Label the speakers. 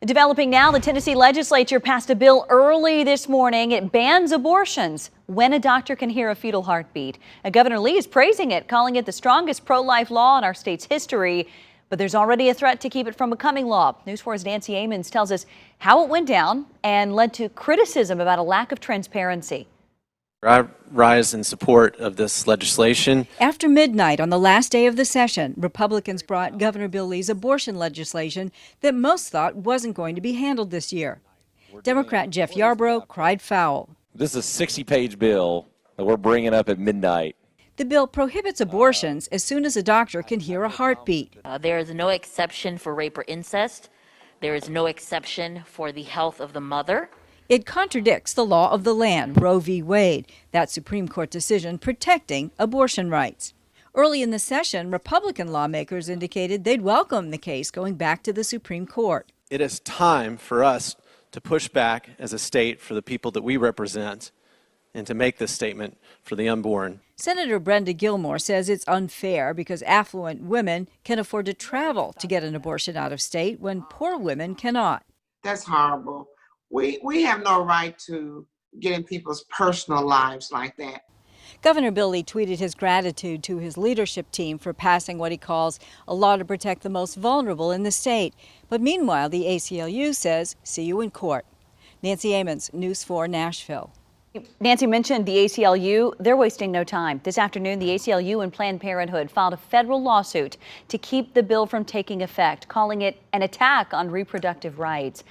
Speaker 1: Developing now, the Tennessee legislature passed a bill early this morning. It bans abortions when a doctor can hear a fetal heartbeat. Governor Lee is praising it, calling it the strongest pro-life law in our state's history. But there's already a threat to keep it from becoming law. News 4's Nancy Amons tells us how it went down and led to criticism about a lack of transparency.
Speaker 2: I rise in support of this legislation.
Speaker 3: After midnight on the last day of the session, Republicans brought Governor Bill Lee's abortion legislation that most thought wasn't going to be handled this year. Democrat Jeff Yarbrough cried foul.
Speaker 4: This is a 60-page bill that we're bringing up at midnight.
Speaker 3: The bill prohibits abortions as soon as a doctor can hear a heartbeat.
Speaker 5: There is no exception for rape or incest. There is no exception for the health of the mother.
Speaker 3: It contradicts the law of the land, Roe v. Wade, that Supreme Court decision protecting abortion rights. Early in the session, Republican lawmakers indicated they'd welcome the case going back to the Supreme Court.
Speaker 2: It is time for us to push back as a state for the people that we represent and to make this statement for the unborn.
Speaker 3: Senator Brenda Gilmore says it's unfair because affluent women can afford to travel to get an abortion out of state when poor women cannot.
Speaker 6: That's horrible. We have no right to get in people's personal lives like that.
Speaker 3: Governor Bill Lee tweeted his gratitude to his leadership team for passing what he calls a law to protect the most vulnerable in the state. But meanwhile, the ACLU says, see you in court. Nancy Amons, News 4, Nashville.
Speaker 1: Nancy mentioned the ACLU. They're wasting no time. This afternoon, the ACLU and Planned Parenthood filed a federal lawsuit to keep the bill from taking effect, calling it an attack on reproductive rights.